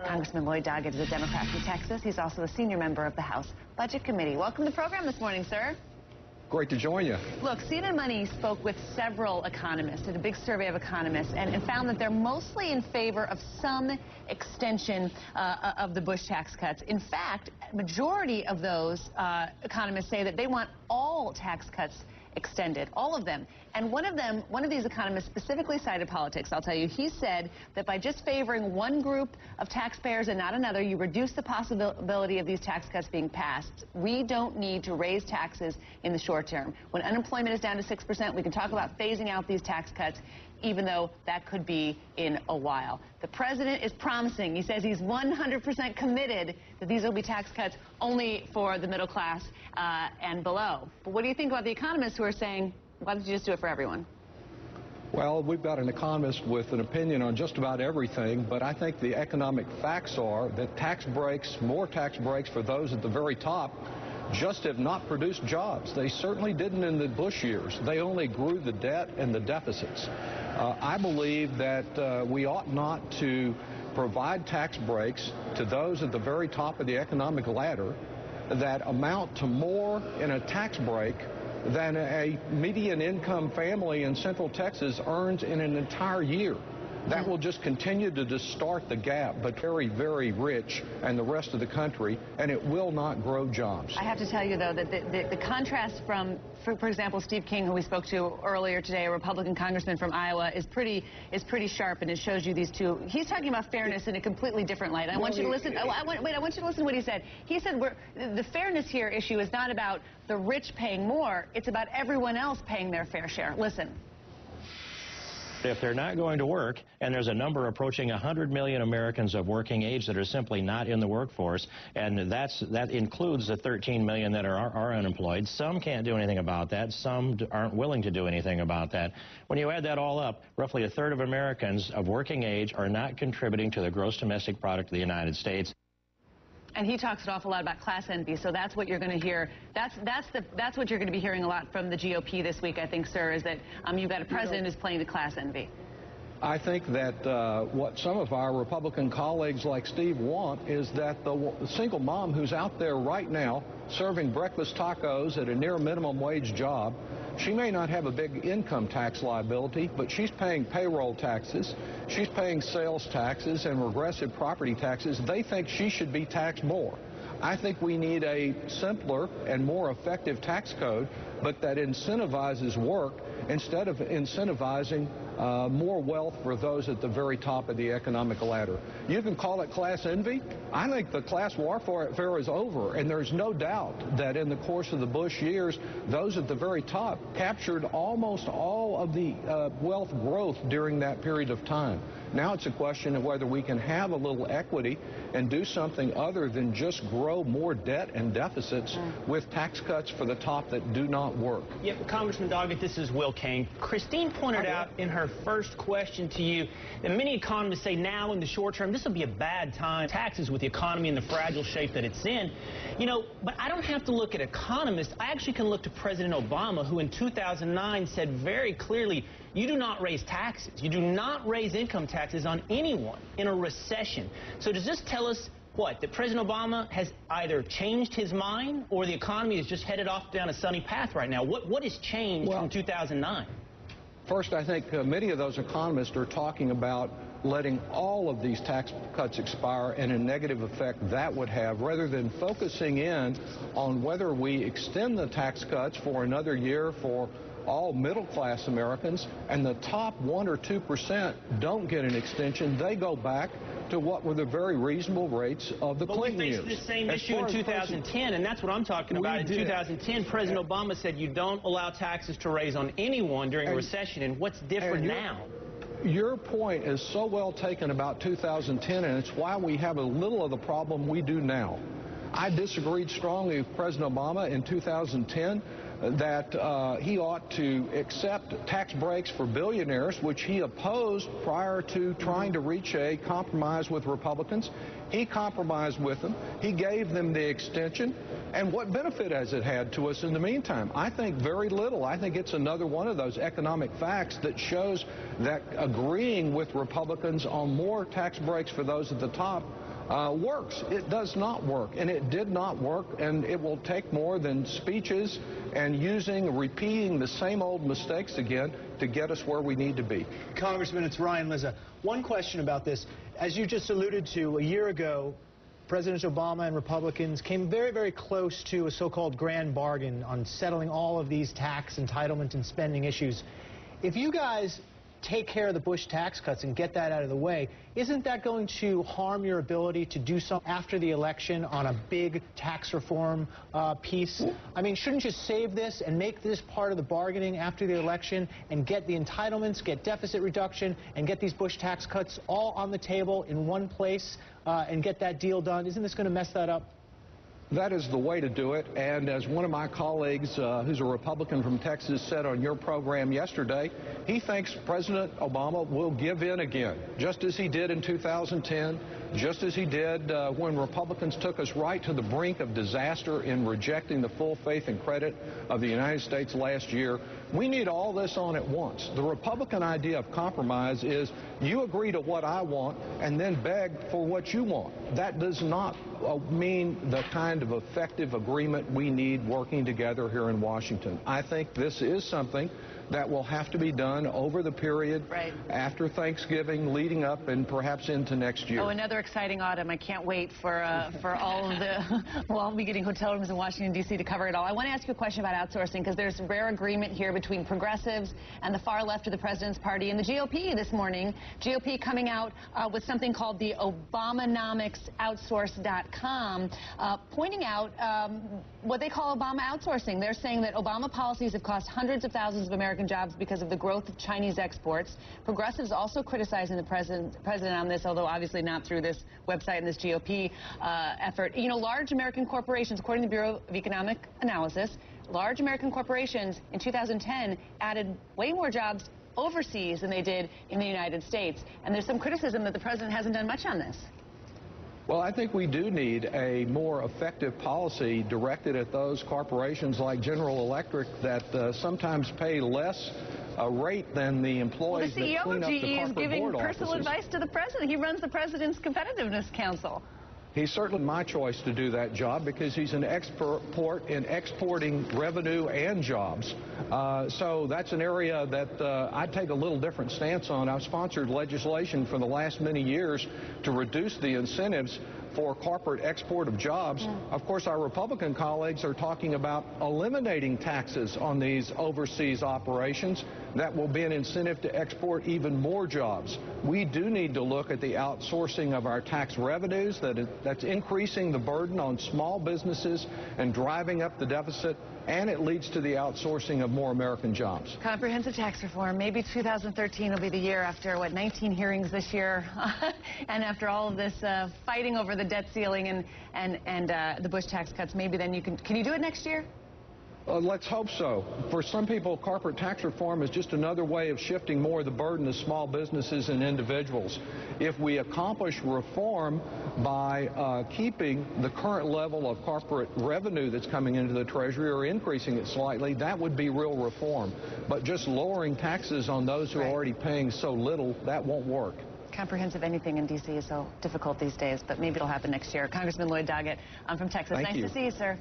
Congressman Lloyd Doggett is a Democrat from Texas. He's also a senior member of the House Budget Committee. Welcome to the program this morning, sir. Great to join you. Look, CNN Money spoke with several economists, did a big survey of economists, and found that they're mostly in favor of some extension of the Bush tax cuts. In fact, majority of those economists say that they want all tax cuts extended, all of them. And one of these economists specifically cited politics. I'll tell you, he said that by just favoring one group of taxpayers and not another, you reduce the possibility of these tax cuts being passed. We don't need to raise taxes in the short term. When unemployment is down to 6%, we can talk about phasing out these tax cuts, even though that could be in a while. The president is promising, he says he's 100% committed that these will be tax cuts only for the middle class and below. But what do you think about the economists who are saying, why don't you just do it for everyone? Well, we've got an economist with an opinion on just about everything, but I think the economic facts are that tax breaks, more tax breaks for those at the very top, just have not produced jobs. They certainly didn't in the Bush years. They only grew the debt and the deficits. I believe that we ought not to provide tax breaks to those at the very top of the economic ladder that amount to more in a tax break than a median income family in Central Texas earns in an entire year. That will just continue to distort the gap but very, very rich and the rest of the country, and it will not grow jobs. I have to tell you, though, that the contrast from, for example, Steve King, who we spoke to earlier today, a Republican congressman from Iowa, is pretty sharp, and it shows you these two. He's talking about fairness in a completely different light. I want you to listen. I want you to listen to what he said. He said the fairness here issue is not about the rich paying more. It's about everyone else paying their fair share. Listen. If they're not going to work, and there's a number approaching 100 million Americans of working age that are simply not in the workforce, and that includes the 13 million that are unemployed. Some can't do anything about that. Some aren't willing to do anything about that. When you add that all up, roughly a third of Americans of working age are not contributing to the gross domestic product of the United States. And he talks an awful lot about class envy, so that's what you're going to hear. That's what you're going to be hearing a lot from the GOP this week, I think, sir, is that you've got a president who's playing to class envy. I think that what some of our Republican colleagues like Steve want is that the single mom who's out there right now serving breakfast tacos at a near minimum wage job, she may not have a big income tax liability, but she's paying payroll taxes, she's paying sales taxes and regressive property taxes. They think she should be taxed more. I think we need a simpler and more effective tax code, but that incentivizes work instead of incentivizing more wealth for those at the very top of the economic ladder. You can call it class envy. I think the class warfare is over, and there's no doubt that in the course of the Bush years, those at the very top captured almost all of the wealth growth during that period of time. Now it's a question of whether we can have a little equity and do something other than just grow more debt and deficits with tax cuts for the top that do not work. Yeah, Congressman Doggett, this is Will Kane. Christine pointed out in her first question to you that many economists say now in the short term this will be a bad time, taxes with the economy in the fragile shape that it's in. You know, but I don't have to look at economists. I actually can look to President Obama, who in 2009 said very clearly, you do not raise taxes. You do not raise income taxes on anyone in a recession. So does this tell us what? That President Obama has either changed his mind or the economy is just headed off down a sunny path right now? What has changed from 2009? First, I think many of those economists are talking about letting all of these tax cuts expire and a negative effect that would have, rather than focusing in on whether we extend the tax cuts for another year for all middle-class Americans, and the top 1 or 2% don't get an extension. They go back to what were the very reasonable rates of the Clinton years. But we faced the same issue in 2010, and that's what I'm talking about. In 2010, President Obama said you don't allow taxes to raise on anyone during a recession, and what's different now? Your point is so well taken about 2010, and it's why we have a little of the problem we do now. I disagreed strongly with President Obama in 2010 that he ought to accept tax breaks for billionaires, which he opposed prior to trying to reach a compromise with Republicans. He compromised with them. He gave them the extension. And what benefit has it had to us in the meantime? I think very little. I think it's another one of those economic facts that shows that agreeing with Republicans on more tax breaks for those at the top works. It does not work, and it did not work, and it will take more than speeches and repeating the same old mistakes again to get us where we need to be. Congressman, it's Ryan Lizza. One question about this. As you just alluded to, a year ago, President Obama and Republicans came very, very close to a so-called grand bargain on settling all of these tax, entitlement, and spending issues. If you guys take care of the Bush tax cuts and get that out of the way, isn't that going to harm your ability to do something after the election on a big tax reform piece? I mean, shouldn't you save this and make this part of the bargaining after the election and get the entitlements, get deficit reduction, and get these Bush tax cuts all on the table in one place and get that deal done? Isn't this going to mess that up? That is the way to do it, and as one of my colleagues who's a Republican from Texas said on your program yesterday, he thinks President Obama will give in again, just as he did in 2010, just as he did when Republicans took us right to the brink of disaster in rejecting the full faith and credit of the United States last year. We need all this on at once. The Republican idea of compromise is you agree to what I want and then beg for what you want. That does not mean the kind of effective agreement we need working together here in Washington. I think this is something that will have to be done over the period after Thanksgiving, leading up, and perhaps into next year. Oh, another exciting autumn. I can't wait for all of the... We'll all be getting hotel rooms in Washington, D.C. to cover it all. I want to ask you a question about outsourcing, because there's rare agreement here between progressives and the far left of the president's party and the GOP this morning. GOP coming out with something called the Obamanomics.outsource.com, pointing out what they call Obama outsourcing. They're saying that Obama policies have cost hundreds of thousands of American jobs because of the growth of Chinese exports. Progressives also criticizing the president on this, although obviously not through this website and this GOP effort. You know, large American corporations, according to the Bureau of Economic Analysis, large American corporations in 2010 added way more jobs overseas than they did in the United States. And there's some criticism that the president hasn't done much on this. Well, I think we do need a more effective policy directed at those corporations like General Electric that sometimes pay less rate than the employees that clean up the corporate board offices. The CEO of GE is giving personal advice to the president. He runs the President's Competitiveness Council. He's certainly my choice to do that job because he's an expert in exporting revenue and jobs. So that's an area that I take a little different stance on. I've sponsored legislation for the last many years to reduce the incentives for corporate export of jobs. Of course, our Republican colleagues are talking about eliminating taxes on these overseas operations. That will be an incentive to export even more jobs. We do need to look at the outsourcing of our tax revenues. That's increasing the burden on small businesses and driving up the deficit, and it leads to the outsourcing of more American jobs. Comprehensive tax reform. Maybe 2013 will be the year after, 19 hearings this year, and after all of this fighting over the debt ceiling and the Bush tax cuts. Maybe then you can you do it next year? Let's hope so. For some people, corporate tax reform is just another way of shifting more of the burden to small businesses and individuals. If we accomplish reform by keeping the current level of corporate revenue that's coming into the Treasury or increasing it slightly, that would be real reform. But just lowering taxes on those who are already paying so little, that won't work. Comprehensive anything in D.C. is so difficult these days, but maybe it'll happen next year. Congressman Lloyd Doggett, I'm from Texas. Nice to see you, sir.